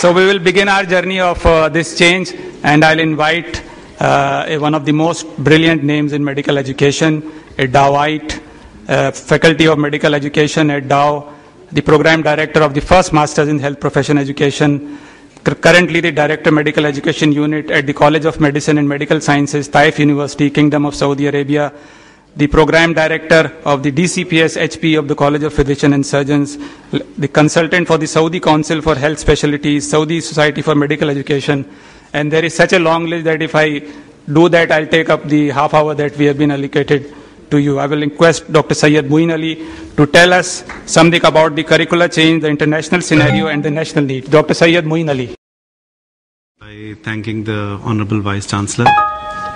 So we will begin our journey of this change, and I'll invite one of the most brilliant names in medical education, a Dowite, Faculty of Medical Education at Dow, the Program Director of the first Masters in Health Profession Education, currently the Director Medical Education Unit at the College of Medicine and Medical Sciences, Taif University, Kingdom of Saudi Arabia, the Program Director of the DCPS HP of the College of Physicians and Surgeons, the Consultant for the Saudi Council for Health Specialties, Saudi Society for Medical Education. And there is such a long list that if I do that, I'll take up the half hour that we have been allocated to you. I will request Dr. Syed Muin Ali to tell us something about the curricular change, the international scenario, and the national need. Dr. Syed Muin Ali. By thanking the Honorable Vice Chancellor,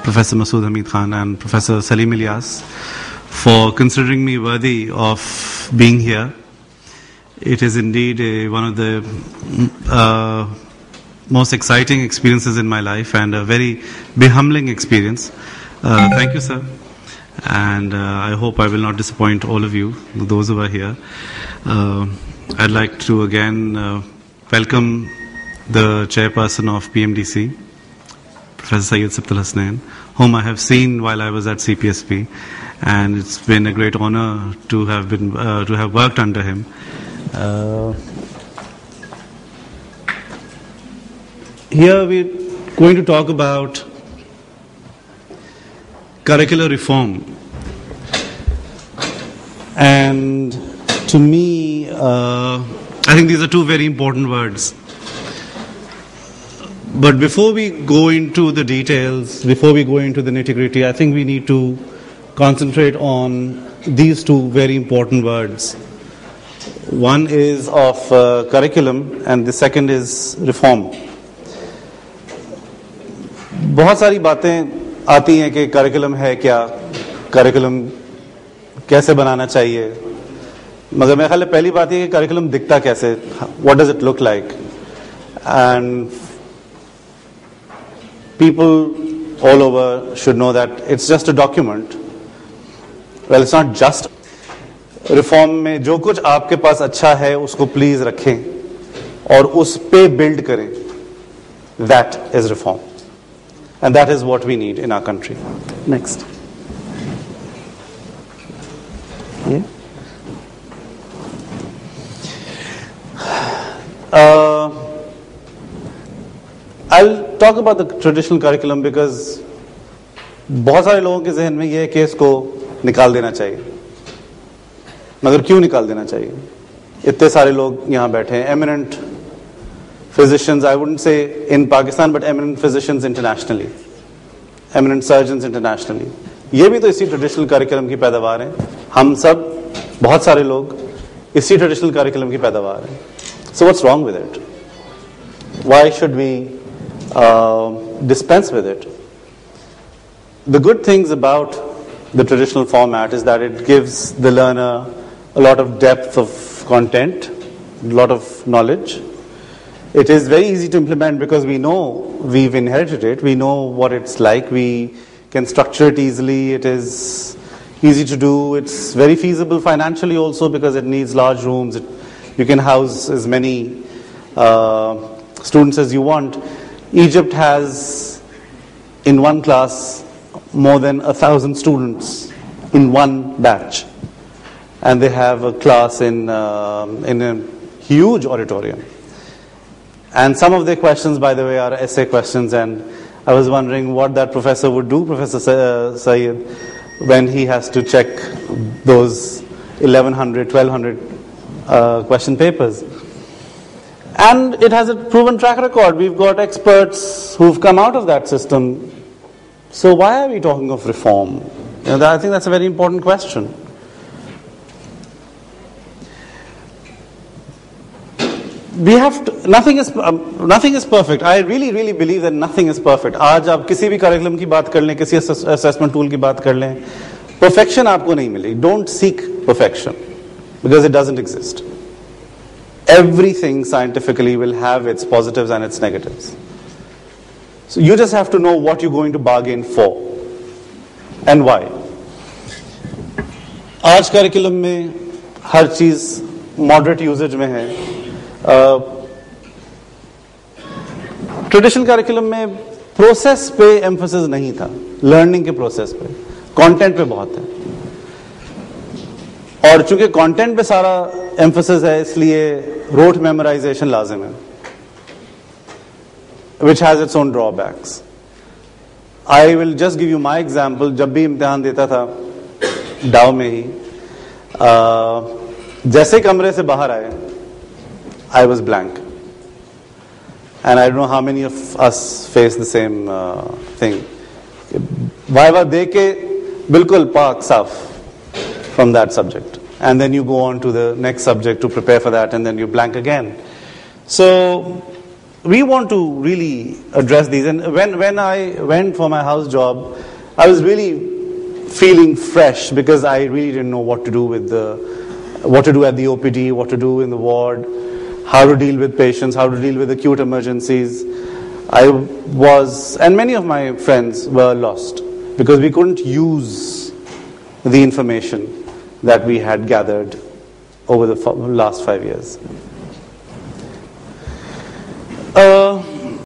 Professor Masood Hamid Khan and Professor Salim Ilyas for considering me worthy of being here. It is indeed one of the most exciting experiences in my life and a very behumbling experience. Thank you, sir. And I hope I will not disappoint all of you, those who are here. I'd like to again welcome the chairperson of PMDC, Professor Syed Sibtul Hasnain, whom I have seen while I was at CPSP, and it's been a great honor to have worked under him. Here we're going to talk about curricular reform, and to me, I think these are two very important words. But before we go into the details, before we go into the nitty-gritty, I think we need to concentrate on these two very important words. One is of curriculum and the second is reform. बहुत सारी बातें आती हैं कि curriculum है क्या, curriculum कैसे बनाना चाहिए, मगर मेरे ख्याल में पहली बात है कि करिकुलम दिखता कैसे, what does it look like, and people all over should know that it's just a document. Well, it's not just. Reform में जो कुछ आपके पास अच्छा है उसको प्लीज रखें और उस पे बिल्ड करें. That is reform. And that is what we need in our country. Next. Yeah. I'll talk about the traditional curriculum because बहुत सारे लोगों के जहन में यह है कि इसको निकाल देना चाहिए. मगर क्यों निकाल देना चाहिए? इतने सारे लोग यहाँ बैठे हैं, eminent physicians, I wouldn't say in Pakistan, but eminent physicians internationally, eminent surgeons internationally. ये भी तो इसी traditional curriculum की पैदावार हैं. हम सब बहुत सारे लोग इसी traditional curriculum की पैदावार हैं. So what's wrong with it? Why should we dispense with it? The good things about the traditional format is that it gives the learner a lot of depth of content, a lot of knowledge. It is very easy to implement because we know we've inherited it, we know what it's like, we can structure it easily, it is easy to do, it's very feasible financially also because it needs large rooms, you can house as many students as you want. Egypt has in one class more than 1,000 students in one batch, and they have a class in a huge auditorium. And some of their questions, by the way, are essay questions, and I was wondering what that professor would do, Professor Syed, when he has to check those 1,100, 1,200 question papers. And it has a proven track record. We've got experts who've come out of that system. So why are we talking of reform? I think that's a very important question. We have to, nothing is perfect. I really believe that nothing is perfect. आज आप किसी भी curriculum की बात कर लें, किसी assessment tool की बात कर लें, perfection आपको नहीं मिलेगी. Don't seek perfection because it doesn't exist. Everything scientifically will have its positives and its negatives. So you just have to know what you're going to bargain for and why. आज curriculum में हर चीज moderate usage में है. Traditional curriculum में process पे emphasis नहीं था, learning के प्रोसेस पे, कंटेंट पे बहुत है। और चूंकि कंटेंट पे सारा एम्फोसिस है, इसलिए रोट मेमोराइजेशन लाजिम है, which has its own drawbacks. I will just give you my example. जब भी इम्तिहान देता था डाव में ही, जैसे कमरे से बाहर आए, I was blank. And I don't know how many of us face the same thing. Viva दे के बिल्कुल पाक साफ from that subject. And then you go on to the next subject to prepare for that, and then you blank again. So we want to really address these. And when I went for my house job, I was really feeling fresh because I really didn't know what to do with what to do at the OPD, what to do in the ward, how to deal with patients, how to deal with acute emergencies. And many of my friends were lost because we couldn't use the information that we had gathered over the last 5 years.